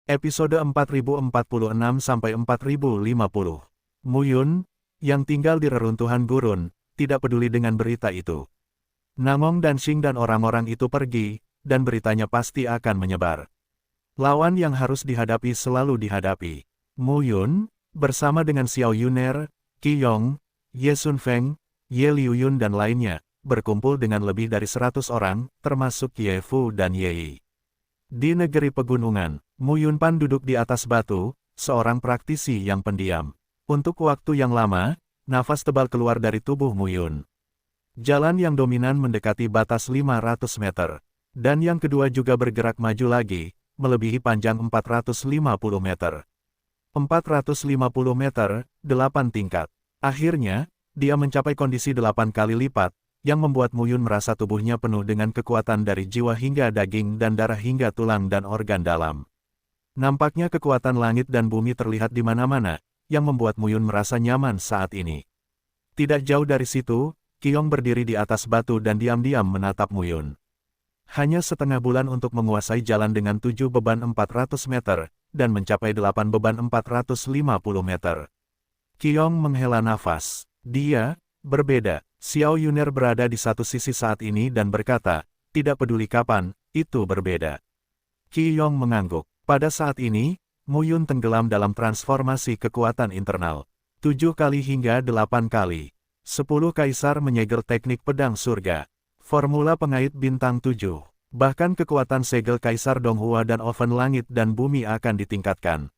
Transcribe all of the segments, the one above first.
Episode 4046-4050. Mu Yun, yang tinggal di reruntuhan gurun, tidak peduli dengan berita itu. Namong dan Xing dan orang-orang itu pergi, dan beritanya pasti akan menyebar. Lawan yang harus dihadapi selalu dihadapi. Mu Yun, bersama dengan Xiao Yuner, Qi Yong, Ye Sun Feng, Ye Liu Yun dan lainnya, berkumpul dengan lebih dari 100 orang, termasuk Ye Fu dan Ye Yi. Di negeri pegunungan, Mu Yunpan duduk di atas batu, seorang praktisi yang pendiam. Untuk waktu yang lama, nafas tebal keluar dari tubuh Mu Yun. Jalan yang dominan mendekati batas 500 meter, dan yang kedua juga bergerak maju lagi, melebihi panjang 450 meter. 450 meter, 8 tingkat. Akhirnya, dia mencapai kondisi 8 kali lipat, yang membuat Mu Yun merasa tubuhnya penuh dengan kekuatan dari jiwa hingga daging dan darah hingga tulang dan organ dalam. Nampaknya kekuatan langit dan bumi terlihat di mana-mana, yang membuat Mu Yun merasa nyaman saat ini. Tidak jauh dari situ, Qi Yong berdiri di atas batu dan diam-diam menatap Mu Yun. Hanya setengah bulan untuk menguasai jalan dengan 7 beban 400 meter, dan mencapai 8 beban 450 meter. Qi Yong menghela nafas. Dia, berbeda. Xiao Yuner berada di satu sisi saat ini dan berkata, tidak peduli kapan, itu berbeda. Qi Yong mengangguk. Pada saat ini, Mu Yun tenggelam dalam transformasi kekuatan internal. 7 kali hingga 8 kali. 10 kaisar menyegel teknik pedang surga. Formula pengait bintang 7. Bahkan kekuatan segel kaisar Donghua dan oven langit dan bumi akan ditingkatkan.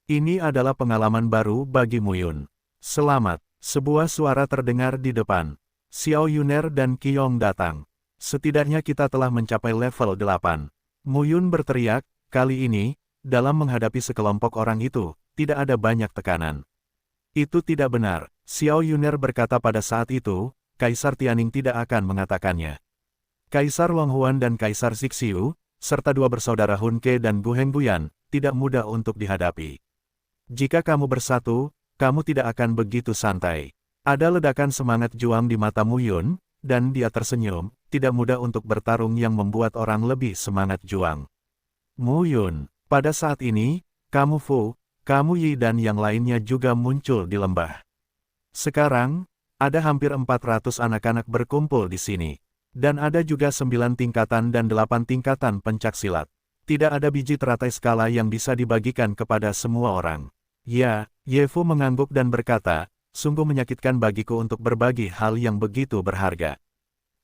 Ini adalah pengalaman baru bagi Mu Yun. Selamat. Sebuah suara terdengar di depan. Xiao Yuner dan Qi Yong datang. Setidaknya kita telah mencapai level 8. Mu Yun berteriak, kali ini, dalam menghadapi sekelompok orang itu, tidak ada banyak tekanan. Itu tidak benar, Xiao Yuner berkata pada saat itu, Kaisar Tianning tidak akan mengatakannya. Kaisar Longhuan dan Kaisar Zixiu, serta dua bersaudara Hun Ke dan Gu Hengbuyan, tidak mudah untuk dihadapi. Jika kamu bersatu, kamu tidak akan begitu santai. Ada ledakan semangat juang di mata Mu Yun, dan dia tersenyum, tidak mudah untuk bertarung yang membuat orang lebih semangat juang. Mu Yun, pada saat ini, kamu Fu, kamu Yi dan yang lainnya juga muncul di lembah. Sekarang, ada hampir 400 anak-anak berkumpul di sini. Dan ada juga 9 tingkatan dan 8 tingkatan pencaksilat. Tidak ada biji teratai skala yang bisa dibagikan kepada semua orang. Ya, Ye Fu mengangguk dan berkata, sungguh menyakitkan bagiku untuk berbagi hal yang begitu berharga.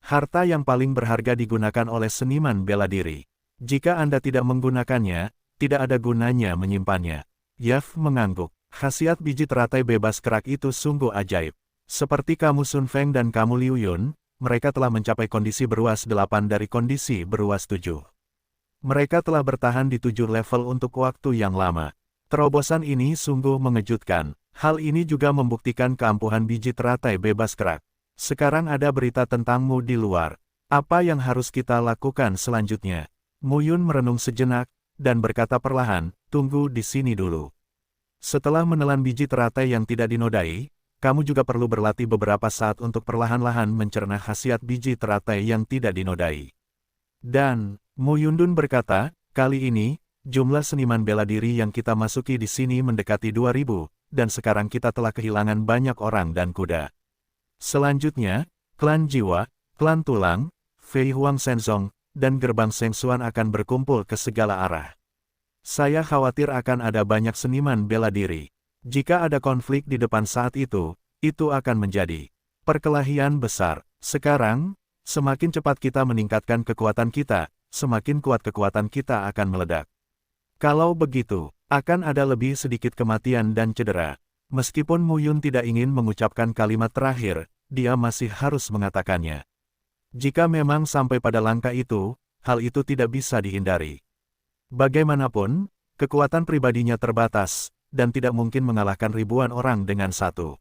Harta yang paling berharga digunakan oleh seniman bela diri. Jika Anda tidak menggunakannya, tidak ada gunanya menyimpannya. Yaf mengangguk. Khasiat biji teratai bebas kerak itu sungguh ajaib. Seperti kamu Sun Feng dan kamu Liu Yun, mereka telah mencapai kondisi beruas 8 dari kondisi beruas 7. Mereka telah bertahan di 7 level untuk waktu yang lama. Terobosan ini sungguh mengejutkan. Hal ini juga membuktikan keampuhan biji teratai bebas kerak. Sekarang ada berita tentangmu di luar. Apa yang harus kita lakukan selanjutnya? Mu Yun merenung sejenak, dan berkata perlahan, tunggu di sini dulu. Setelah menelan biji teratai yang tidak dinodai, kamu juga perlu berlatih beberapa saat untuk perlahan-lahan mencerna khasiat biji teratai yang tidak dinodai. Dan, Mu Yundun berkata, kali ini, jumlah seniman bela diri yang kita masuki di sini mendekati 2000, dan sekarang kita telah kehilangan banyak orang dan kuda. Selanjutnya, klan jiwa, klan tulang, Fei Huang Shenzong, dan gerbang Sheng Xuan akan berkumpul ke segala arah. Saya khawatir akan ada banyak seniman bela diri. Jika ada konflik di depan saat itu akan menjadi perkelahian besar. Sekarang, semakin cepat kita meningkatkan kekuatan kita, semakin kuat kekuatan kita akan meledak. Kalau begitu, akan ada lebih sedikit kematian dan cedera. Meskipun Mu Yun tidak ingin mengucapkan kalimat terakhir, dia masih harus mengatakannya. Jika memang sampai pada langkah itu, hal itu tidak bisa dihindari. Bagaimanapun, kekuatan pribadinya terbatas, dan tidak mungkin mengalahkan ribuan orang dengan satu.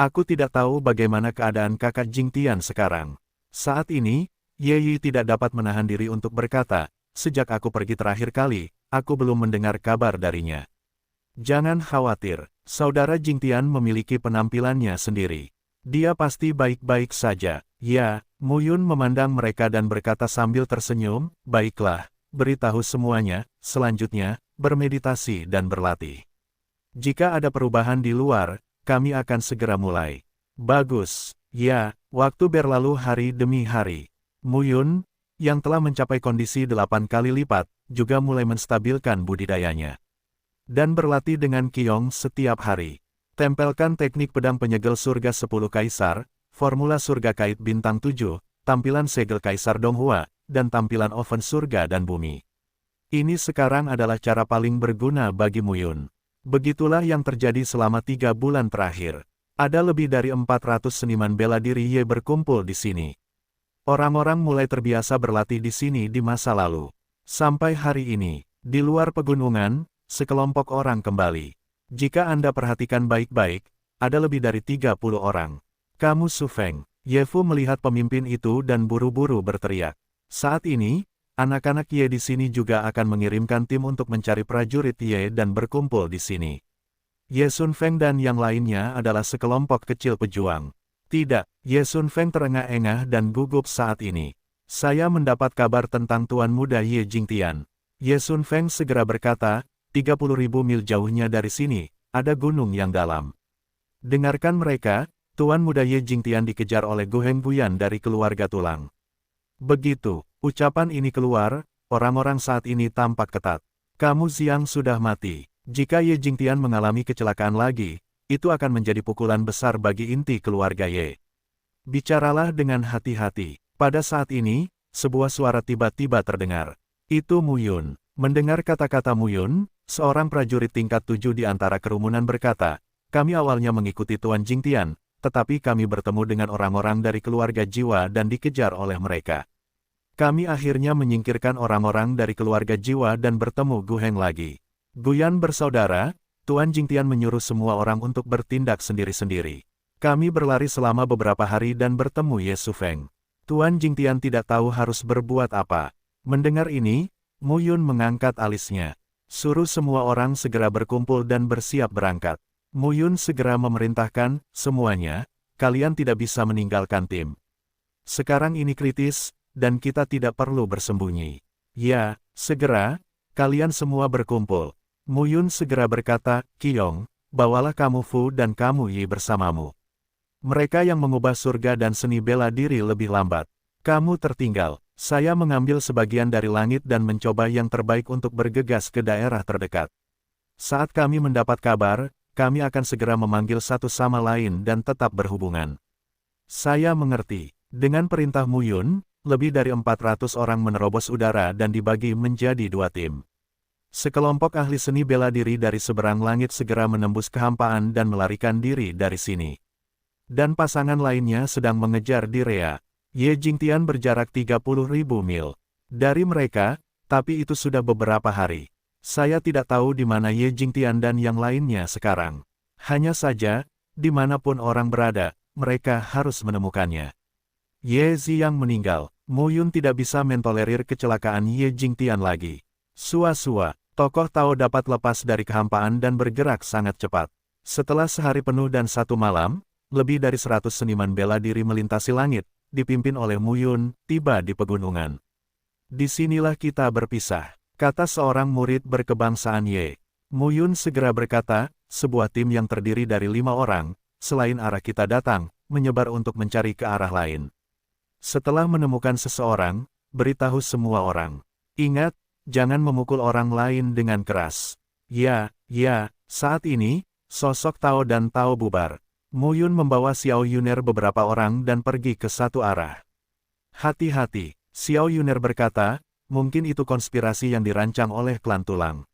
Aku tidak tahu bagaimana keadaan kakak Jingtian sekarang. Saat ini, Ye Yi tidak dapat menahan diri untuk berkata, sejak aku pergi terakhir kali, aku belum mendengar kabar darinya. Jangan khawatir, saudara Jingtian memiliki penampilannya sendiri. Dia pasti baik-baik saja. Ya, Mu Yun memandang mereka dan berkata sambil tersenyum, baiklah, beritahu semuanya. Selanjutnya, bermeditasi dan berlatih. Jika ada perubahan di luar, kami akan segera mulai. Bagus. Ya, waktu berlalu hari demi hari. Muyun, yang telah mencapai kondisi 8 kali lipat, juga mulai menstabilkan budidayanya. Dan berlatih dengan Qiyong setiap hari. Tempelkan teknik pedang penyegel surga 10 kaisar, formula surga kait bintang 7, tampilan segel kaisar Donghua, dan tampilan oven surga dan bumi. Ini sekarang adalah cara paling berguna bagi Muyun. Begitulah yang terjadi selama 3 bulan terakhir. Ada lebih dari 400 seniman bela diri Ye berkumpul di sini. Orang-orang mulai terbiasa berlatih di sini di masa lalu. Sampai hari ini, di luar pegunungan, sekelompok orang kembali. Jika Anda perhatikan baik-baik, ada lebih dari 30 orang. Kamu Su Feng. Ye Fu melihat pemimpin itu dan buru-buru berteriak. Saat ini, anak-anak Ye di sini juga akan mengirimkan tim untuk mencari prajurit Ye dan berkumpul di sini. Ye Sun Feng dan yang lainnya adalah sekelompok kecil pejuang. Tidak, Ye Sun Feng terengah-engah dan gugup saat ini. Saya mendapat kabar tentang Tuan Muda Ye Jingtian. Ye Sun Feng segera berkata, 30.000 mil jauhnya dari sini, ada gunung yang dalam. Dengarkan mereka, Tuan Muda Ye Jingtian dikejar oleh Gu Hengbuyan dari keluarga tulang. Begitu ucapan ini keluar, orang-orang saat ini tampak ketat. Kamu Xiang sudah mati. Jika Ye Jingtian mengalami kecelakaan lagi, itu akan menjadi pukulan besar bagi inti keluarga Ye. Bicaralah dengan hati-hati. Pada saat ini, sebuah suara tiba-tiba terdengar. Itu Muyun. Mendengar kata-kata Muyun, seorang prajurit tingkat 7 di antara kerumunan berkata, kami awalnya mengikuti Tuan Jingtian, tetapi kami bertemu dengan orang-orang dari keluarga jiwa dan dikejar oleh mereka. Kami akhirnya menyingkirkan orang-orang dari keluarga jiwa dan bertemu Gu Heng lagi. Guyan bersaudara, Tuan Jingtian menyuruh semua orang untuk bertindak sendiri-sendiri. Kami berlari selama beberapa hari dan bertemu Ye Su Feng. Tuan Jingtian tidak tahu harus berbuat apa. Mendengar ini, Muyun mengangkat alisnya. Suruh semua orang segera berkumpul dan bersiap berangkat. Muyun segera memerintahkan, semuanya, kalian tidak bisa meninggalkan tim. Sekarang ini kritis, dan kita tidak perlu bersembunyi. Ya, segera, kalian semua berkumpul. Muyun segera berkata, Qiyong, bawalah kamu Fu dan kamu Yi bersamamu. Mereka yang mengubah surga dan seni bela diri lebih lambat. Kamu tertinggal. Saya mengambil sebagian dari langit dan mencoba yang terbaik untuk bergegas ke daerah terdekat. Saat kami mendapat kabar, kami akan segera memanggil satu sama lain dan tetap berhubungan. Saya mengerti. Dengan perintah Muyun, lebih dari 400 orang menerobos udara dan dibagi menjadi 2 tim. Sekelompok ahli seni bela diri dari seberang langit segera menembus kehampaan dan melarikan diri dari sini. Dan pasangan lainnya sedang mengejar di Rea. Ye Jingtian berjarak 30.000 mil. Dari mereka, tapi itu sudah beberapa hari. Saya tidak tahu di mana Ye Jingtian dan yang lainnya sekarang. Hanya saja, dimanapun orang berada, mereka harus menemukannya. Ye Ziyang meninggal. Muyun tidak bisa mentolerir kecelakaan Ye Jingtian lagi. Sua-sua, tokoh Tao dapat lepas dari kehampaan dan bergerak sangat cepat. Setelah sehari penuh dan 1 malam, lebih dari 100 seniman bela diri melintasi langit, dipimpin oleh Muyun, tiba di pegunungan. Disinilah kita berpisah, kata seorang murid berkebangsaan Ye. Muyun segera berkata, sebuah tim yang terdiri dari 5 orang, selain arah kita datang, menyebar untuk mencari ke arah lain. Setelah menemukan seseorang, beritahu semua orang. Ingat, jangan memukul orang lain dengan keras. Ya, saat ini, sosok Tao dan Tao bubar. Muyun membawa Xiao Yuner beberapa orang dan pergi ke satu arah. Hati-hati, Xiao Yuner berkata, mungkin itu konspirasi yang dirancang oleh klan tulang.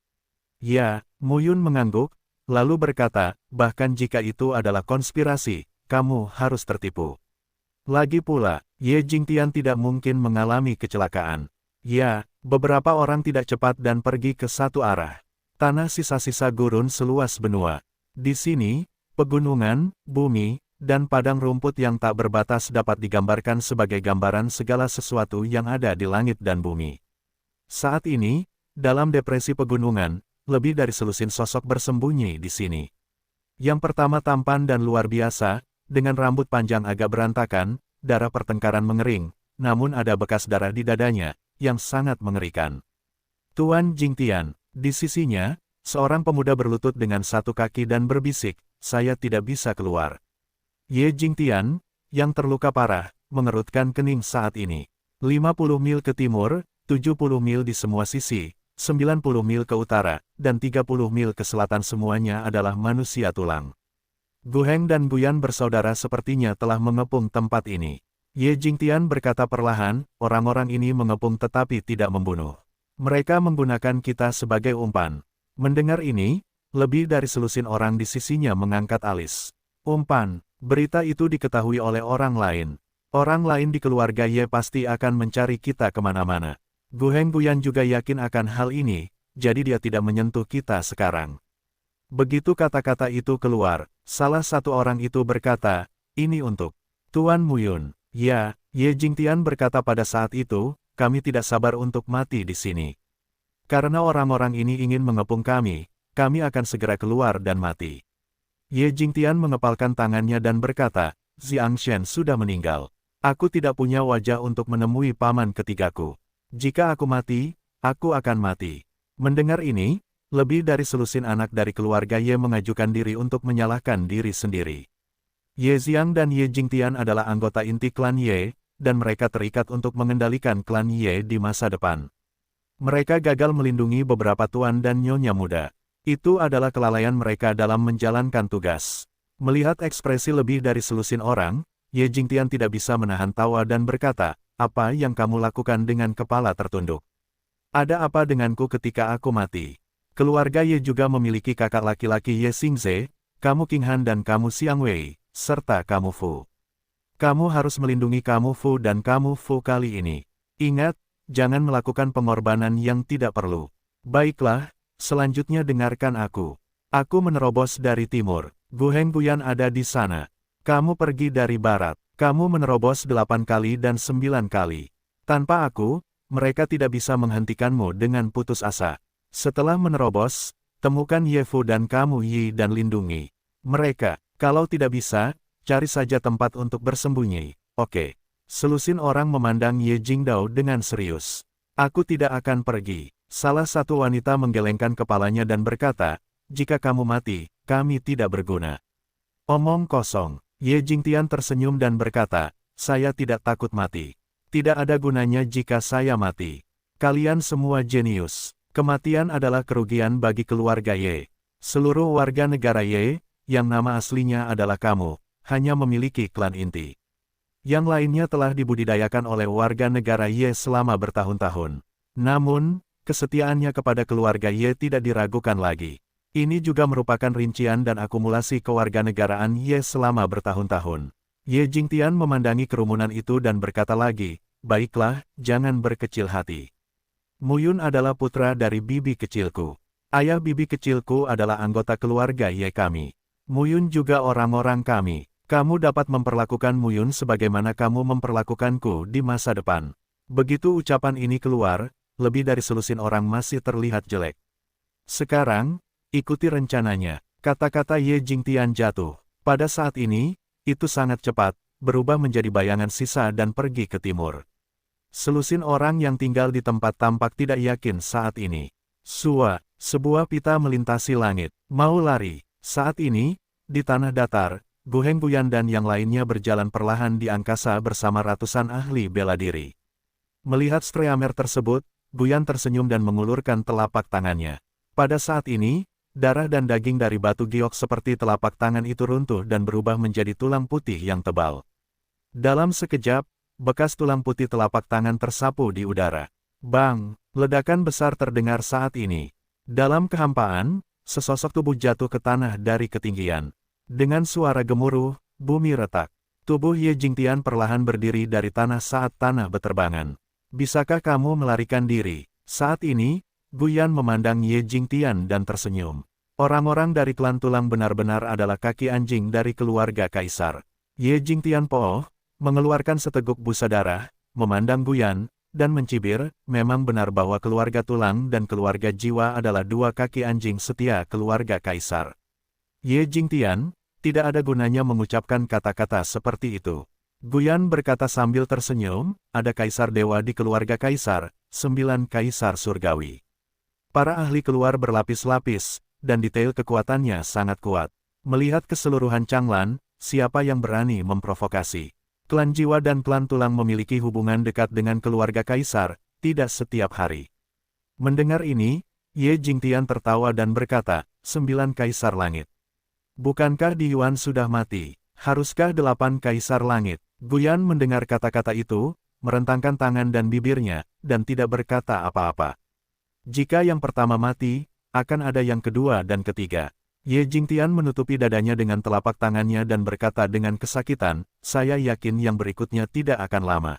Ya, Muyun mengangguk, lalu berkata, bahkan jika itu adalah konspirasi, kamu harus tertipu. Lagi pula, Ye Jingtian tidak mungkin mengalami kecelakaan. Ya, beberapa orang tidak cepat dan pergi ke satu arah. Tanah sisa-sisa gurun seluas benua. Di sini, pegunungan, bumi, dan padang rumput yang tak berbatas dapat digambarkan sebagai gambaran segala sesuatu yang ada di langit dan bumi. Saat ini, dalam depresi pegunungan, lebih dari selusin sosok bersembunyi di sini. Yang pertama tampan dan luar biasa, dengan rambut panjang agak berantakan, darah pertengkaran mengering, namun ada bekas darah di dadanya, yang sangat mengerikan. Tuan Jingtian, Di sisinya, seorang pemuda berlutut dengan satu kaki dan berbisik, saya tidak bisa keluar. Ye Jingtian, yang terluka parah, mengerutkan kening saat ini. 50 mil ke timur, 70 mil di semua sisi, 90 mil ke utara, dan 30 mil ke selatan semuanya adalah manusia tulang. Gu Heng dan Guyan bersaudara sepertinya telah mengepung tempat ini. Ye Jingtian berkata perlahan, orang-orang ini mengepung tetapi tidak membunuh. Mereka menggunakan kita sebagai umpan. Mendengar ini, lebih dari selusin orang di sisinya mengangkat alis. Umpan, berita itu diketahui oleh orang lain. Orang lain di keluarga Ye pasti akan mencari kita kemana-mana. Gu Heng Guyan juga yakin akan hal ini, jadi dia tidak menyentuh kita sekarang. Begitu kata-kata itu keluar, salah satu orang itu berkata, ini untuk Tuan Muyun. Ya, Ye Jingtian berkata pada saat itu, kami tidak sabar untuk mati di sini. Karena orang-orang ini ingin mengepung kami akan segera keluar dan mati. Ye Jingtian mengepalkan tangannya dan berkata, Xiang Shen sudah meninggal. Aku tidak punya wajah untuk menemui paman ketigaku. Jika aku mati, aku akan mati. Mendengar ini, lebih dari selusin anak dari keluarga Ye mengajukan diri untuk menyalahkan diri sendiri. Ye Xiang dan Ye Jingtian adalah anggota inti klan Ye, dan mereka terikat untuk mengendalikan klan Ye di masa depan. Mereka gagal melindungi beberapa tuan dan nyonya muda. Itu adalah kelalaian mereka dalam menjalankan tugas. Melihat ekspresi lebih dari selusin orang, Ye Jingtian tidak bisa menahan tawa dan berkata, apa yang kamu lakukan dengan kepala tertunduk? Ada apa denganku ketika aku mati? Keluarga Ye juga memiliki kakak laki-laki Ye Xingze, kamu King Han dan kamu Xiang Wei, serta kamu Fu. Kamu harus melindungi kamu Fu dan kamu Fu kali ini. Ingat, jangan melakukan pengorbanan yang tidak perlu. Baiklah, selanjutnya dengarkan aku. Aku menerobos dari timur. Gu Heng Guyan ada di sana. Kamu pergi dari barat. Kamu menerobos 8 kali dan 9 kali. Tanpa aku, mereka tidak bisa menghentikanmu dengan putus asa. Setelah menerobos, temukan Ye Fu dan kamu Yi dan lindungi mereka. Kalau tidak bisa, cari saja tempat untuk bersembunyi. Oke. Selusin orang memandang Ye Jingdao dengan serius. Aku tidak akan pergi. Salah satu wanita menggelengkan kepalanya dan berkata, jika kamu mati, kami tidak berguna. Omong kosong. Ye Jingtian tersenyum dan berkata, saya tidak takut mati. Tidak ada gunanya jika saya mati. Kalian semua jenius. Kematian adalah kerugian bagi keluarga Ye. Seluruh warga negara Ye, yang nama aslinya adalah kamu, hanya memiliki klan inti. Yang lainnya telah dibudidayakan oleh warga negara Ye selama bertahun-tahun. Namun, kesetiaannya kepada keluarga Ye tidak diragukan lagi. Ini juga merupakan rincian dan akumulasi kewarganegaraan Ye selama bertahun-tahun. Ye Jingtian memandangi kerumunan itu dan berkata lagi, baiklah, jangan berkecil hati. Muyun adalah putra dari bibi kecilku. Ayah bibi kecilku adalah anggota keluarga Ye kami. Muyun juga orang-orang kami. Kamu dapat memperlakukan Muyun sebagaimana kamu memperlakukanku di masa depan. Begitu ucapan ini keluar, lebih dari selusin orang masih terlihat jelek. Sekarang, ikuti rencananya. Kata-kata Ye Jingtian jatuh. Pada saat ini, itu sangat cepat, berubah menjadi bayangan sisa dan pergi ke timur. Selusin orang yang tinggal di tempat tampak tidak yakin saat ini. Sebuah pita melintasi langit. Mau lari. Saat ini, di tanah datar, Gu Heng Guyan dan yang lainnya berjalan perlahan di angkasa bersama ratusan ahli bela diri. Melihat Streamer tersebut, Guyan tersenyum dan mengulurkan telapak tangannya. Pada saat ini, darah dan daging dari batu giok seperti telapak tangan itu runtuh dan berubah menjadi tulang putih yang tebal. Dalam sekejap, bekas tulang putih telapak tangan tersapu di udara. Bang! Ledakan besar terdengar saat ini. Dalam kehampaan, sesosok tubuh jatuh ke tanah dari ketinggian. Dengan suara gemuruh, bumi retak. Tubuh Ye Jingtian perlahan berdiri dari tanah saat tanah beterbangan. Bisakah kamu melarikan diri? Saat ini, Guyan memandang Ye Jingtian dan tersenyum. Orang-orang dari klan tulang benar-benar adalah kaki anjing dari keluarga kaisar. Ye Jingtian pooh, mengeluarkan seteguk busa darah, memandang Guyan, dan mencibir, memang benar bahwa keluarga tulang dan keluarga jiwa adalah dua kaki anjing setia keluarga kaisar. Ye Jingtian, tidak ada gunanya mengucapkan kata-kata seperti itu. Guyan berkata sambil tersenyum, ada kaisar dewa di keluarga kaisar, 9 kaisar surgawi. Para ahli keluar berlapis-lapis, dan detail kekuatannya sangat kuat. Melihat keseluruhan Changlan, siapa yang berani memprovokasi? Klan jiwa dan klan tulang memiliki hubungan dekat dengan keluarga kaisar, tidak setiap hari. Mendengar ini, Ye Jingtian tertawa dan berkata, 9 kaisar langit. Bukankah Di Yuan sudah mati? Haruskah 8 kaisar langit? Guyan mendengar kata-kata itu, merentangkan tangan dan bibirnya, dan tidak berkata apa-apa. Jika yang pertama mati, akan ada yang kedua dan ketiga. Ye Jingtian menutupi dadanya dengan telapak tangannya dan berkata dengan kesakitan, saya yakin yang berikutnya tidak akan lama.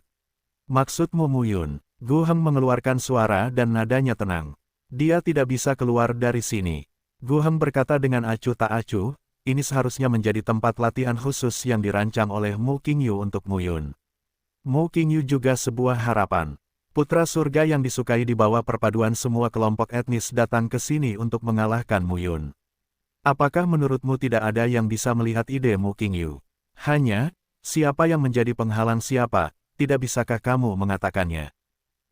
Maksudmu Mu Yun? Gu Heng mengeluarkan suara dan nadanya tenang. Dia tidak bisa keluar dari sini. Gu Heng berkata dengan acuh tak acuh, ini seharusnya menjadi tempat latihan khusus yang dirancang oleh Mu Qingyu untuk Mu Yun. Mu Qingyu juga sebuah harapan. Putra surga yang disukai di bawah perpaduan semua kelompok etnis datang ke sini untuk mengalahkan Mu Yun. Apakah menurutmu tidak ada yang bisa melihat ide Mu Qingyu? Hanya, siapa yang menjadi penghalang siapa, tidak bisakah kamu mengatakannya?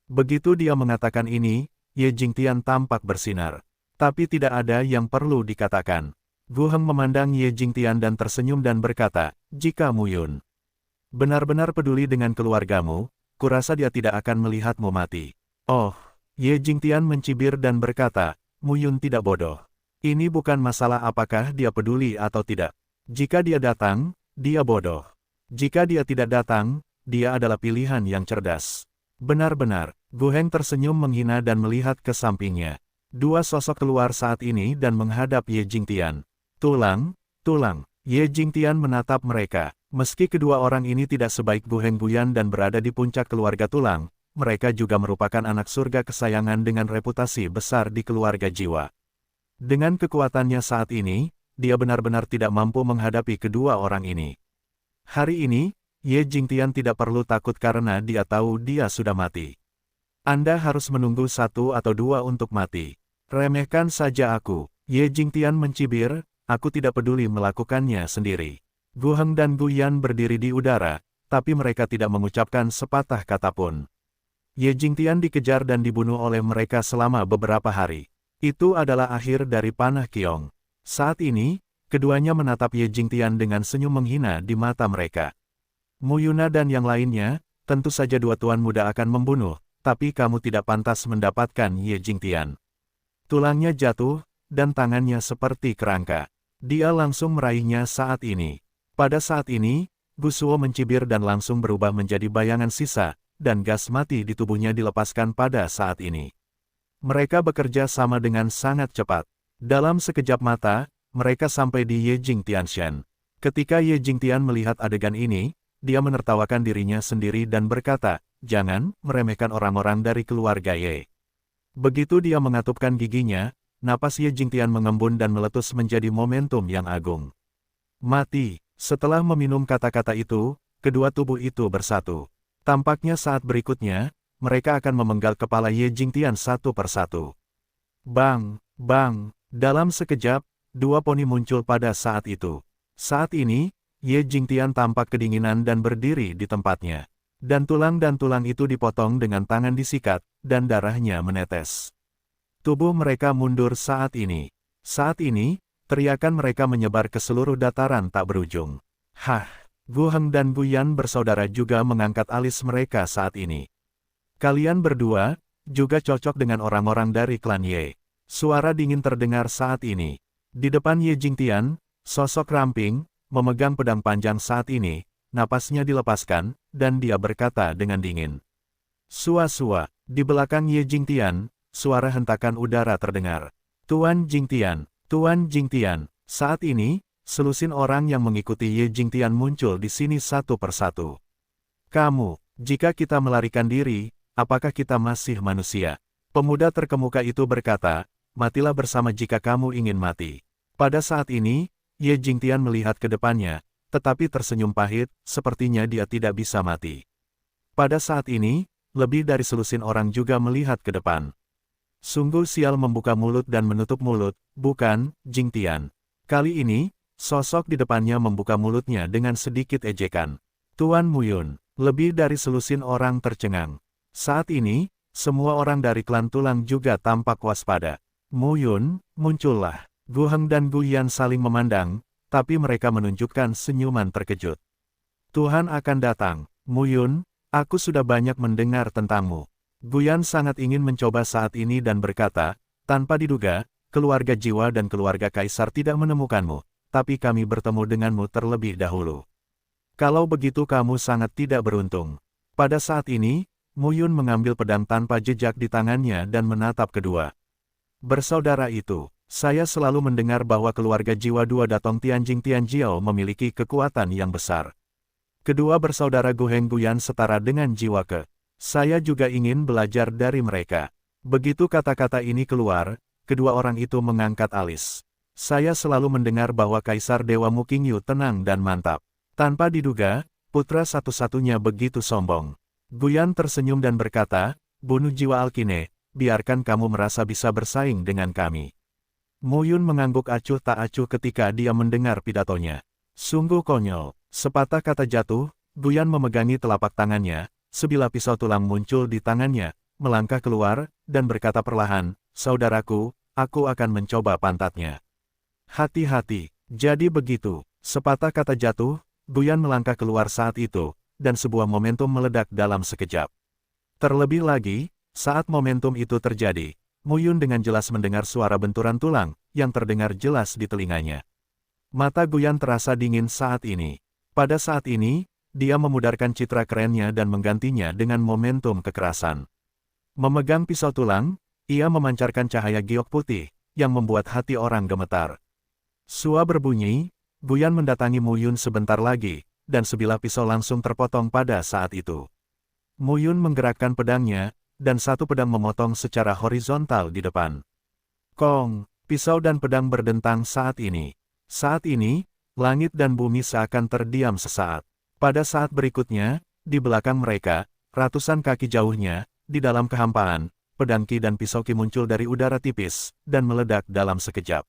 Begitu dia mengatakan ini, Ye Jingtian tampak bersinar. Tapi tidak ada yang perlu dikatakan. Gu Heng memandang Ye Jingtian dan tersenyum dan berkata, jika Mu Yun benar-benar peduli dengan keluargamu, kurasa dia tidak akan melihatmu mati. Oh, Ye Jingtian mencibir dan berkata, Mu Yun tidak bodoh. Ini bukan masalah apakah dia peduli atau tidak. Jika dia datang, dia bodoh. Jika dia tidak datang, dia adalah pilihan yang cerdas. Benar-benar, Gu Heng tersenyum menghina dan melihat ke sampingnya. Dua sosok keluar saat ini dan menghadap Ye Jingtian. Tulang. Ye Jingtian menatap mereka. Meski kedua orang ini tidak sebaik Gu Heng Guyan dan berada di puncak keluarga tulang, mereka juga merupakan anak surga kesayangan dengan reputasi besar di keluarga jiwa. Dengan kekuatannya saat ini, dia benar-benar tidak mampu menghadapi kedua orang ini. Hari ini, Ye Jingtian tidak perlu takut karena dia tahu dia sudah mati. Anda harus menunggu 1 atau 2 untuk mati. Remehkan saja aku. Ye Jingtian mencibir, aku tidak peduli melakukannya sendiri. Gu Heng dan Gu Yan berdiri di udara, tapi mereka tidak mengucapkan sepatah kata pun. Ye Jingtian dikejar dan dibunuh oleh mereka selama beberapa hari. Itu adalah akhir dari panah Qiong. Saat ini, keduanya menatap Ye Jingtian dengan senyum menghina di mata mereka. Mu Yuna dan yang lainnya, tentu saja dua tuan muda akan membunuh, tapi kamu tidak pantas mendapatkan Ye Jingtian. Tulangnya jatuh, dan tangannya seperti kerangka. Dia langsung meraihnya saat ini. Pada saat ini, Gu Shuo mencibir dan langsung berubah menjadi bayangan sisa, dan gas mati di tubuhnya dilepaskan pada saat ini. Mereka bekerja sama dengan sangat cepat. Dalam sekejap mata, mereka sampai di Ye Jingtianshan. Ketika Ye Jingtian melihat adegan ini, dia menertawakan dirinya sendiri dan berkata, jangan meremehkan orang-orang dari keluarga Ye. Begitu dia mengatupkan giginya, napas Ye Jingtian mengembun dan meletus menjadi momentum yang agung. Mati. Setelah meminum kata-kata itu, kedua tubuh itu bersatu. Tampaknya saat berikutnya, mereka akan memenggal kepala Ye Jingtian satu persatu. Bang, bang, dalam sekejap, dua poni muncul pada saat itu. Saat ini, Ye Jingtian tampak kedinginan dan berdiri di tempatnya. Dan tulang itu dipotong dengan tangan disikat, dan darahnya menetes. Tubuh mereka mundur saat ini. Saat ini, teriakan mereka menyebar ke seluruh dataran tak berujung. Hah, Gu Heng dan Gu Yan bersaudara juga mengangkat alis mereka saat ini. Kalian berdua, juga cocok dengan orang-orang dari klan Ye. Suara dingin terdengar saat ini. Di depan Ye Jingtian, sosok ramping, memegang pedang panjang saat ini, napasnya dilepaskan, dan dia berkata dengan dingin. Sua-sua, di belakang Ye Jingtian, suara hentakan udara terdengar. Tuan Jingtian. Tuan Jingtian, saat ini, selusin orang yang mengikuti Ye Jingtian muncul di sini satu persatu. Kamu, jika kita melarikan diri, apakah kita masih manusia? Pemuda terkemuka itu berkata, matilah bersama jika kamu ingin mati. Pada saat ini, Ye Jingtian melihat ke depannya, tetapi tersenyum pahit, sepertinya dia tidak bisa mati. Pada saat ini, lebih dari selusin orang juga melihat ke depan. Sungguh sial membuka mulut dan menutup mulut, bukan, Jingtian. Kali ini, sosok di depannya membuka mulutnya dengan sedikit ejekan. Tuan Mu Yun, lebih dari selusin orang tercengang. Saat ini, semua orang dari klan tulang juga tampak waspada. Mu Yun, muncullah. Gu Heng dan Gu Yan saling memandang, tapi mereka menunjukkan senyuman terkejut. Tuhan akan datang. Mu Yun, aku sudah banyak mendengar tentangmu. Gu Yan sangat ingin mencoba saat ini dan berkata, tanpa diduga, keluarga jiwa dan keluarga kaisar tidak menemukanmu, tapi kami bertemu denganmu terlebih dahulu. Kalau begitu kamu sangat tidak beruntung. Pada saat ini, Mu Yun mengambil pedang tanpa jejak di tangannya dan menatap kedua bersaudara itu. Saya selalu mendengar bahwa keluarga jiwa dua Datong Tianjing Tianjiao memiliki kekuatan yang besar. Kedua bersaudara Gu Heng Gu Yan setara dengan jiwa ke. Saya juga ingin belajar dari mereka. Begitu kata-kata ini keluar, kedua orang itu mengangkat alis. Saya selalu mendengar bahwa Kaisar Dewa Mu Qingyu tenang dan mantap. Tanpa diduga, putra satu-satunya begitu sombong. Gu Yan tersenyum dan berkata, bunuh jiwa Alkine, biarkan kamu merasa bisa bersaing dengan kami. Mu Yun mengangguk acuh tak acuh ketika dia mendengar pidatonya. Sungguh konyol. Sepatah kata jatuh, Gu Yan memegangi telapak tangannya, sebilah pisau tulang muncul di tangannya, melangkah keluar, dan berkata perlahan, saudaraku, aku akan mencoba pantatnya. Hati-hati. Jadi begitu. Sepatah kata jatuh, Gu Yan melangkah keluar saat itu, dan sebuah momentum meledak dalam sekejap. Terlebih lagi, saat momentum itu terjadi, Mu Yun dengan jelas mendengar suara benturan tulang, yang terdengar jelas di telinganya. Mata Gu Yan terasa dingin saat ini. Pada saat ini, dia memudarkan citra kerennya dan menggantinya dengan momentum kekerasan. Memegang pisau tulang, ia memancarkan cahaya giok putih, yang membuat hati orang gemetar. Sua berbunyi, Gu Yan mendatangi Mu Yun sebentar lagi, dan sebilah pisau langsung terpotong pada saat itu. Mu Yun menggerakkan pedangnya, dan satu pedang memotong secara horizontal di depan. Kong, pisau dan pedang berdentang saat ini. Saat ini, langit dan bumi seakan terdiam sesaat. Pada saat berikutnya, di belakang mereka, ratusan kaki jauhnya, di dalam kehampaan, pedang Ki dan pisau Ki muncul dari udara tipis, dan meledak dalam sekejap.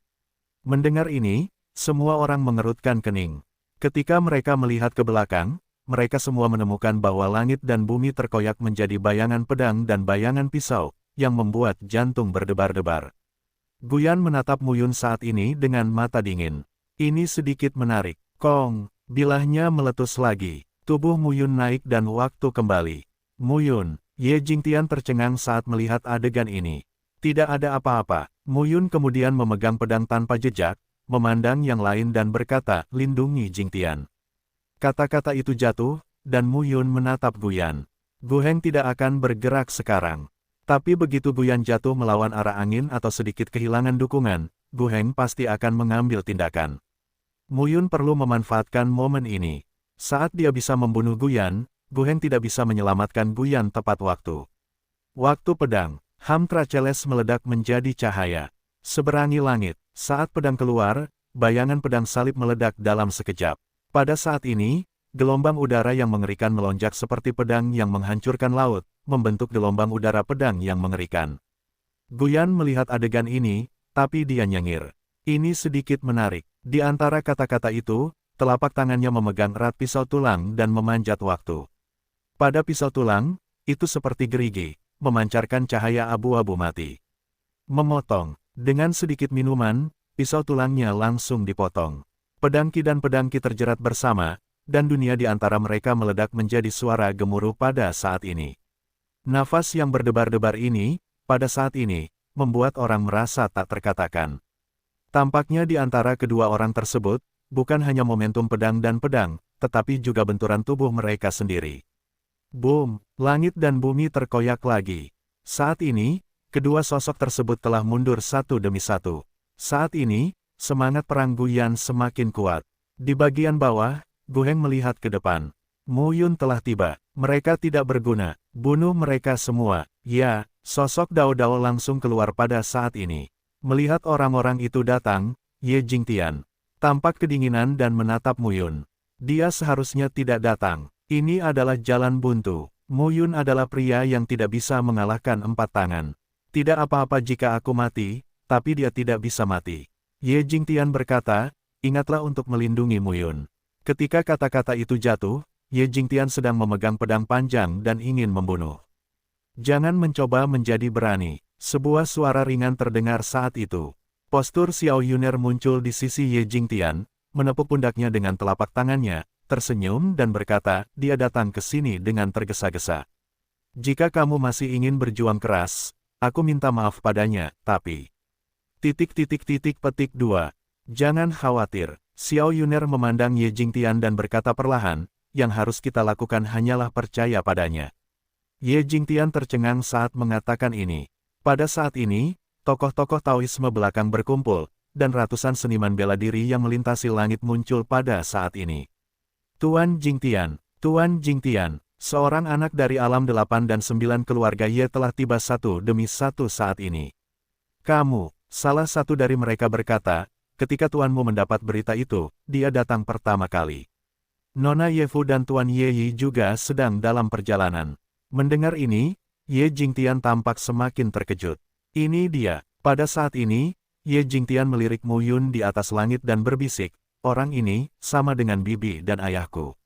Mendengar ini, semua orang mengerutkan kening. Ketika mereka melihat ke belakang, mereka semua menemukan bahwa langit dan bumi terkoyak menjadi bayangan pedang dan bayangan pisau, yang membuat jantung berdebar-debar. Gu Yan menatap Mu Yun saat ini dengan mata dingin. Ini sedikit menarik. Kong, bilahnya meletus lagi. Tubuh Mu Yun naik dan waktu kembali. Mu Yun, Ye Jingtian tercengang saat melihat adegan ini. Tidak ada apa-apa. Mu Yun kemudian memegang pedang tanpa jejak, memandang yang lain dan berkata, lindungi Jingtian. Kata-kata itu jatuh, dan Mu Yun menatap Gu Yan. Gu Heng tidak akan bergerak sekarang. Tapi begitu Gu Yan jatuh melawan arah angin atau sedikit kehilangan dukungan, Gu Heng pasti akan mengambil tindakan. Mu Yun perlu memanfaatkan momen ini. Saat dia bisa membunuh Gu Yan, Gu Heng tidak bisa menyelamatkan Gu Yan tepat waktu. Waktu pedang, Hamtra Celes meledak menjadi cahaya. Seberangi langit, saat pedang keluar, bayangan pedang salib meledak dalam sekejap. Pada saat ini, gelombang udara yang mengerikan melonjak seperti pedang yang menghancurkan laut, membentuk gelombang udara pedang yang mengerikan. Gu Yan melihat adegan ini, tapi dia nyengir. Ini sedikit menarik. Di antara kata-kata itu, telapak tangannya memegang erat pisau tulang dan memanjat waktu. Pada pisau tulang, itu seperti gerigi, memancarkan cahaya abu-abu mati. Memotong. Dengan sedikit minuman, pisau tulangnya langsung dipotong. Pedang Ki dan pedang Ki terjerat bersama, dan dunia di antara mereka meledak menjadi suara gemuruh pada saat ini. Nafas yang berdebar-debar ini, pada saat ini, membuat orang merasa tak terkatakan. Tampaknya di antara kedua orang tersebut, bukan hanya momentum pedang dan pedang, tetapi juga benturan tubuh mereka sendiri. Boom, langit dan bumi terkoyak lagi. Saat ini, kedua sosok tersebut telah mundur satu demi satu. Saat ini, semangat perang Gu Yan semakin kuat. Di bagian bawah, Gu Heng melihat ke depan. Mu Yun telah tiba. Mereka tidak berguna. Bunuh mereka semua. Ya, sosok Dao Dao langsung keluar pada saat ini. Melihat orang-orang itu datang, Ye Jingtian tampak kedinginan dan menatap Mu Yun. Dia seharusnya tidak datang. Ini adalah jalan buntu. Mu Yun adalah pria yang tidak bisa mengalahkan empat tangan. Tidak apa-apa jika aku mati, tapi dia tidak bisa mati. Ye Jingtian berkata, ingatlah untuk melindungi Mu Yun. Ketika kata-kata itu jatuh, Ye Jingtian sedang memegang pedang panjang dan ingin membunuh. Jangan mencoba menjadi berani. Sebuah suara ringan terdengar saat itu. Postur Xiao Yuner muncul di sisi Ye Jingtian, menepuk pundaknya dengan telapak tangannya, tersenyum dan berkata, dia datang ke sini dengan tergesa-gesa. Jika kamu masih ingin berjuang keras, aku minta maaf padanya, tapi... Petik 2. Jangan khawatir. Xiao Yuner memandang Ye Jingtian dan berkata perlahan, yang harus kita lakukan hanyalah percaya padanya. Ye Jingtian tercengang saat mengatakan ini. Pada saat ini, tokoh-tokoh Taoisme belakang berkumpul, dan ratusan seniman bela diri yang melintasi langit muncul pada saat ini. Tuan Jingtian, seorang anak dari alam 8 dan 9 keluarga Ye telah tiba satu demi satu saat ini. Kamu, salah satu dari mereka berkata, ketika tuanmu mendapat berita itu, dia datang pertama kali. Nona Yefu dan Tuan Ye Yi juga sedang dalam perjalanan. Mendengar ini, Ye Jingtian tampak semakin terkejut. Ini dia. Pada saat ini, Ye Jingtian melirik Mu Yun di atas langit dan berbisik, orang ini, sama dengan bibi dan ayahku.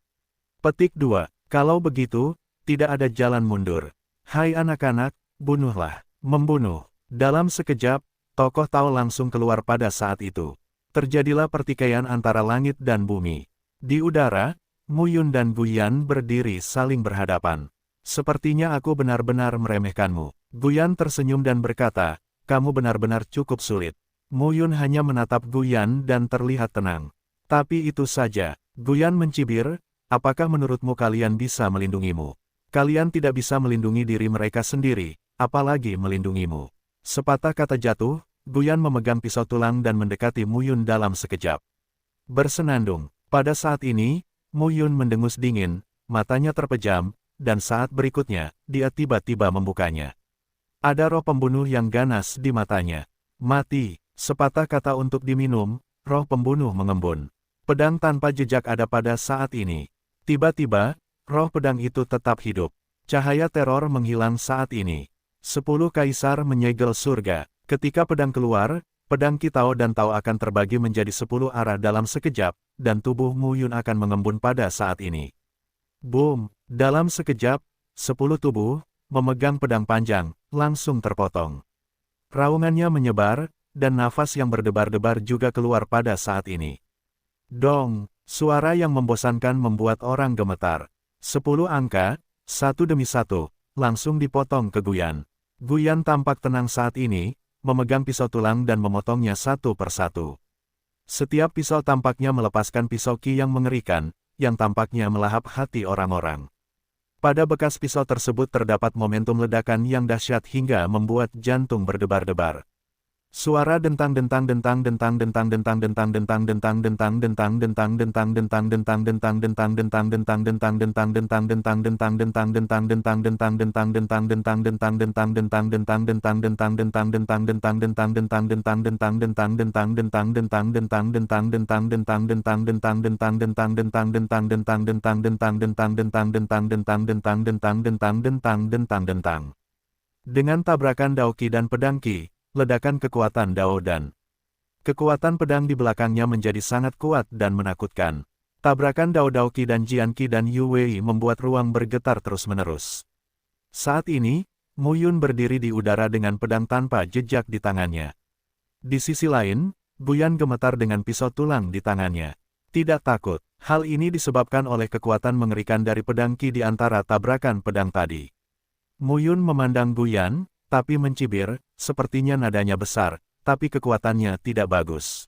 Petik 2. Kalau begitu, tidak ada jalan mundur. Hai anak-anak, bunuhlah. Membunuh. Dalam sekejap, tokoh Tao langsung keluar pada saat itu. Terjadilah pertikaian antara langit dan bumi. Di udara, Mu Yun dan Guyan berdiri saling berhadapan. Sepertinya aku benar-benar meremehkanmu. Guyan tersenyum dan berkata, kamu benar-benar cukup sulit. Mu Yun hanya menatap Guyan dan terlihat tenang. Tapi itu saja. Guyan mencibir, apakah menurutmu kalian bisa melindungimu? Kalian tidak bisa melindungi diri mereka sendiri, apalagi melindungimu. Sepatah kata jatuh, Guyan memegang pisau tulang dan mendekati Mu Yun dalam sekejap. Bersenandung. Pada saat ini, Mu Yun mendengus dingin, matanya terpejam, dan saat berikutnya, dia tiba-tiba membukanya. Ada roh pembunuh yang ganas di matanya. Mati, sepatah kata untuk diminum, roh pembunuh mengembun. Pedang tanpa jejak ada pada saat ini. Tiba-tiba, roh pedang itu tetap hidup. Cahaya teror menghilang saat ini. 10 kaisar menyegel surga. Ketika pedang keluar, pedang Qi Tao dan Tao akan terbagi menjadi 10 arah dalam sekejap, dan tubuh Mu Yun akan mengembun pada saat ini. Boom! Dalam sekejap, 10 tubuh, memegang pedang panjang, langsung terpotong. Raungannya menyebar, dan nafas yang berdebar-debar juga keluar pada saat ini. Dong! Suara yang membosankan membuat orang gemetar. 10 angka, satu demi satu, langsung dipotong ke Guyan. Guyan tampak tenang saat ini, memegang pisau tulang dan memotongnya satu persatu. Setiap pisau tampaknya melepaskan pisau Qi yang mengerikan, yang tampaknya melahap hati orang-orang. Pada bekas pisau tersebut terdapat momentum ledakan yang dahsyat hingga membuat jantung berdebar-debar. Suara dentang-dentang dengan tabrakan Dao Qi dan pedang Qi, ledakan kekuatan Dao dan kekuatan pedang di belakangnya menjadi sangat kuat dan menakutkan. Tabrakan Dao Qi dan Jian Qi dan Yu Wei membuat ruang bergetar terus-menerus. Saat ini, Mu Yun berdiri di udara dengan pedang tanpa jejak di tangannya. Di sisi lain, Guyan gemetar dengan pisau tulang di tangannya. Tidak takut, hal ini disebabkan oleh kekuatan mengerikan dari pedang Qi di antara tabrakan pedang tadi. Mu Yun memandang Guyan, tapi mencibir, sepertinya nadanya besar, tapi kekuatannya tidak bagus.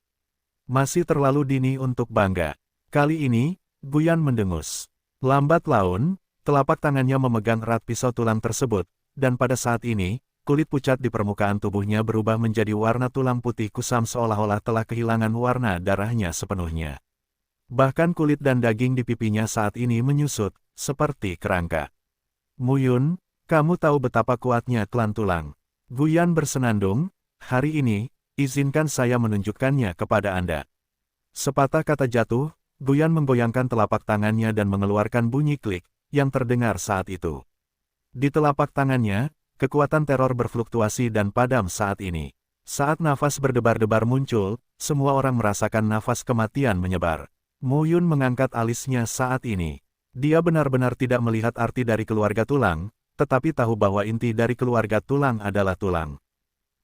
Masih terlalu dini untuk bangga. Kali ini, Guyan mendengus. Lambat laun, telapak tangannya memegang erat pisau tulang tersebut, dan pada saat ini, kulit pucat di permukaan tubuhnya berubah menjadi warna tulang putih kusam seolah-olah telah kehilangan warna darahnya sepenuhnya. Bahkan kulit dan daging di pipinya saat ini menyusut, seperti kerangka. Mu Yun, kamu tahu betapa kuatnya klan tulang. Guyan bersenandung, hari ini, izinkan saya menunjukkannya kepada Anda. Sepatah kata jatuh, Guyan menggoyangkan telapak tangannya dan mengeluarkan bunyi klik, yang terdengar saat itu. Di telapak tangannya, kekuatan teror berfluktuasi dan padam saat ini. Saat nafas berdebar-debar muncul, semua orang merasakan nafas kematian menyebar. Mu Yun mengangkat alisnya saat ini. Dia benar-benar tidak melihat arti dari keluarga tulang, tetapi tahu bahwa inti dari keluarga tulang adalah tulang.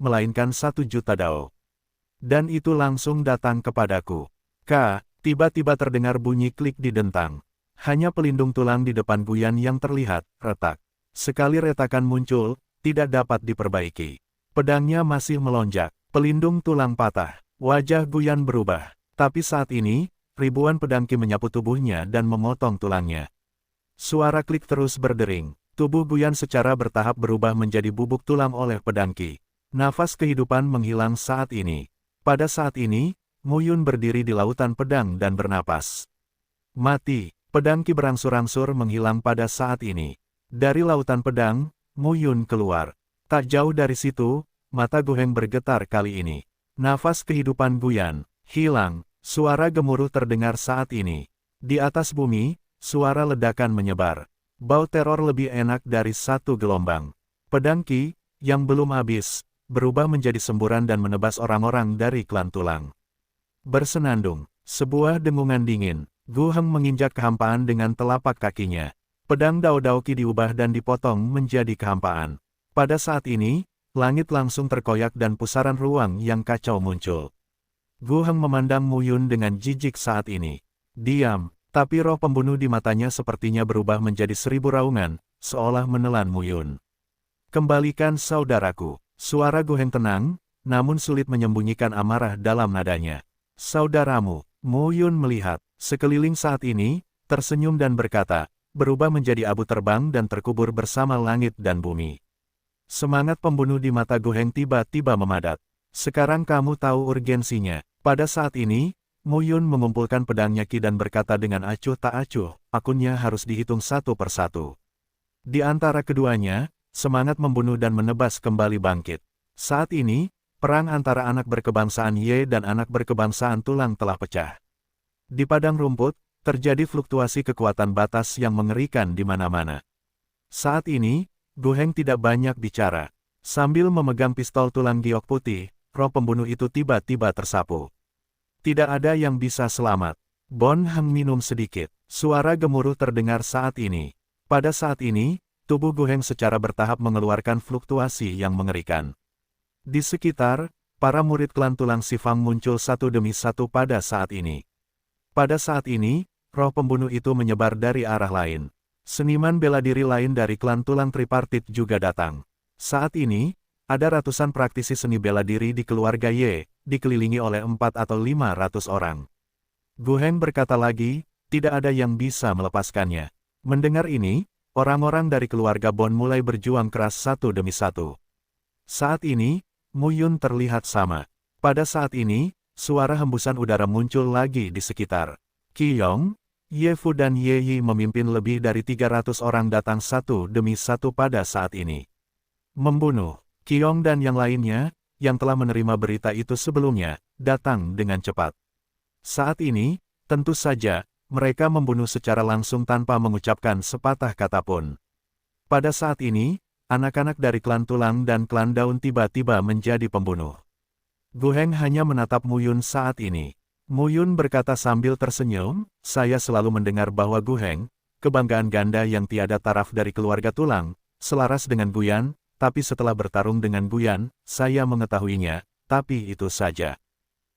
melainkan 1 juta dao. Dan itu langsung datang kepadaku. Tiba-tiba terdengar bunyi klik di dentang. Hanya pelindung tulang di depan Guyan yang terlihat, retak. Sekali retakan muncul, tidak dapat diperbaiki. Pedangnya masih melonjak, pelindung tulang patah. Wajah Guyan berubah. Tapi saat ini, ribuan pedang Qi menyapu tubuhnya dan memotong tulangnya. Suara klik terus berdering. Tubuh Guyan secara bertahap berubah menjadi bubuk tulang oleh pedang Qi. Nafas kehidupan menghilang saat ini. Pada saat ini, Mu Yun berdiri di lautan pedang dan bernapas. Mati, pedang Qi berangsur-angsur menghilang pada saat ini. Dari lautan pedang, Mu Yun keluar. Tak jauh dari situ, mata Guheng bergetar kali ini. Nafas kehidupan Guyan hilang, suara gemuruh terdengar saat ini. Di atas bumi, suara ledakan menyebar. Bau teror lebih enak dari satu gelombang. Pedang Qi, yang belum habis, berubah menjadi semburan dan menebas orang-orang dari klan tulang. Bersenandung, sebuah dengungan dingin, Gu Heng menginjak kehampaan dengan telapak kakinya. Pedang Dao Qi diubah dan dipotong menjadi kehampaan. Pada saat ini, langit langsung terkoyak dan pusaran ruang yang kacau muncul. Gu Heng memandang Mu Yun dengan jijik saat ini. Diam, tapi roh pembunuh di matanya sepertinya berubah menjadi 1000 raungan, seolah menelan Mu Yun. Kembalikan saudaraku. Suara Gu Heng tenang, namun sulit menyembunyikan amarah dalam nadanya. Saudaramu, Mu Yun melihat, sekeliling saat ini, tersenyum dan berkata, berubah menjadi abu terbang dan terkubur bersama langit dan bumi. Semangat pembunuh di mata Gu Heng tiba-tiba memadat. Sekarang kamu tahu urgensinya. Pada saat ini, Mu Yun mengumpulkan pedangnya Qi dan berkata dengan acuh tak acuh, akunnya harus dihitung satu persatu. Di antara keduanya, semangat membunuh dan menebas kembali bangkit. Saat ini, perang antara anak berkebangsaan Ye dan anak berkebangsaan tulang telah pecah. Di padang rumput, terjadi fluktuasi kekuatan batas yang mengerikan di mana-mana. Saat ini, Gu Heng tidak banyak bicara. Sambil memegang pistol tulang giok putih, roh pembunuh itu tiba-tiba tersapu. Tidak ada yang bisa selamat. Bon Heng minum sedikit. Suara gemuruh terdengar saat ini. Pada saat ini, tubuh Gu Heng secara bertahap mengeluarkan fluktuasi yang mengerikan. Di sekitar, para murid klan tulang Sifang muncul satu demi satu pada saat ini. Pada saat ini, roh pembunuh itu menyebar dari arah lain. Seniman bela diri lain dari klan tulang tripartit juga datang. Saat ini, ada ratusan praktisi seni bela diri di keluarga Ye, dikelilingi oleh 400 atau 500 orang. Gu Heng berkata lagi, tidak ada yang bisa melepaskannya. Mendengar ini, orang-orang dari keluarga Bon mulai berjuang keras satu demi satu. Saat ini, Mu Yun terlihat sama. Pada saat ini, suara hembusan udara muncul lagi di sekitar. Qi Yong, Ye Fu dan Ye Yi memimpin lebih dari 300 orang datang satu demi satu pada saat ini. Membunuh. Qi Yong dan yang lainnya, yang telah menerima berita itu sebelumnya, datang dengan cepat. Saat ini, tentu saja, mereka membunuh secara langsung tanpa mengucapkan sepatah kata pun. Pada saat ini, anak-anak dari klan tulang dan klan daun tiba-tiba menjadi pembunuh. Gu Heng hanya menatap Mu Yun saat ini. Mu Yun berkata sambil tersenyum, saya selalu mendengar bahwa Gu Heng, kebanggaan ganda yang tiada taraf dari keluarga tulang, selaras dengan Guyan, tapi setelah bertarung dengan Guyan, saya mengetahuinya, tapi itu saja.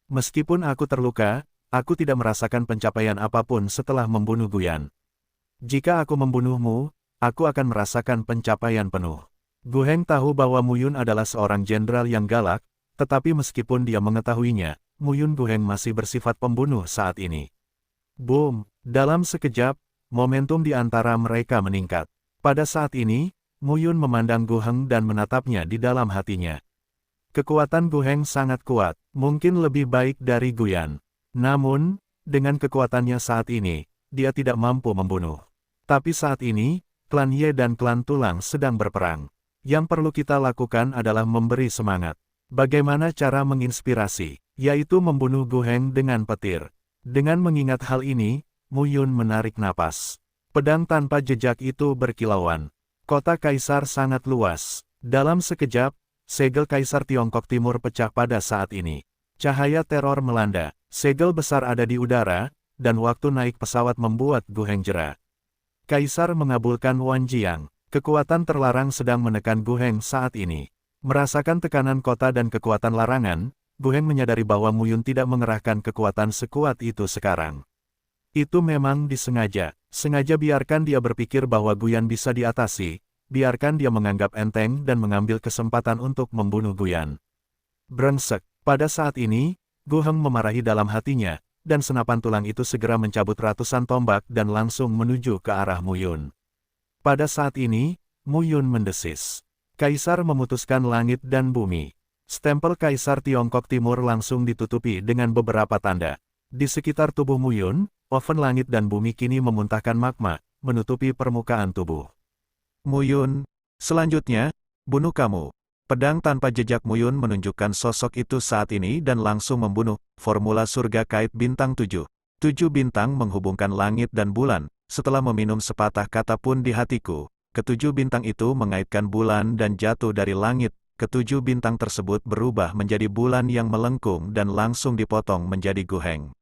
Meskipun aku terluka, aku tidak merasakan pencapaian apapun setelah membunuh Guyan. Jika aku membunuhmu, aku akan merasakan pencapaian penuh. Gu Heng tahu bahwa Mu Yun adalah seorang jenderal yang galak, tetapi meskipun dia mengetahuinya, Mu Yun Gu Heng masih bersifat pembunuh saat ini. Boom! Dalam sekejap, momentum di antara mereka meningkat. Pada saat ini, Mu Yun memandang Gu Heng dan menatapnya di dalam hatinya. Kekuatan Gu Heng sangat kuat, mungkin lebih baik dari Guyan. Namun, dengan kekuatannya saat ini, dia tidak mampu membunuh. Tapi saat ini, klan Ye dan klan tulang sedang berperang. Yang perlu kita lakukan adalah memberi semangat. Bagaimana cara menginspirasi, yaitu membunuh Gu Heng dengan petir. Dengan mengingat hal ini, Mu Yun menarik napas. Pedang tanpa jejak itu berkilauan. Kota Kaisar sangat luas. Dalam sekejap, segel Kaisar Tiongkok Timur pecah pada saat ini. Cahaya teror melanda, segel besar ada di udara, dan waktu naik pesawat membuat Gu Heng jera. Kaisar mengabulkan Wan Jiang. Kekuatan terlarang sedang menekan Gu Heng saat ini. Merasakan tekanan kota dan kekuatan larangan, Gu Heng menyadari bahwa Mu Yun tidak mengerahkan kekuatan sekuat itu sekarang. Itu memang disengaja. Sengaja biarkan dia berpikir bahwa Guyan bisa diatasi, biarkan dia menganggap enteng dan mengambil kesempatan untuk membunuh Guyan. Brengsek. Pada saat ini, Gu Heng memarahi dalam hatinya, dan senapan tulang itu segera mencabut ratusan tombak dan langsung menuju ke arah Mu Yun. Pada saat ini, Mu Yun mendesis. Kaisar memutuskan langit dan bumi. Stempel Kaisar Tiongkok Timur langsung ditutupi dengan beberapa tanda. Di sekitar tubuh Mu Yun, oven langit dan bumi kini memuntahkan magma, menutupi permukaan tubuh. Mu Yun, selanjutnya, bunuh kamu. Pedang tanpa jejak Mu Yun menunjukkan sosok itu saat ini dan langsung membunuh. Formula surga kait bintang 7. 7 bintang menghubungkan langit dan bulan. Setelah meminum sepatah kata pun di hatiku, ketujuh bintang itu mengaitkan bulan dan jatuh dari langit. Ketujuh bintang tersebut berubah menjadi bulan yang melengkung dan langsung dipotong menjadi Gu Heng.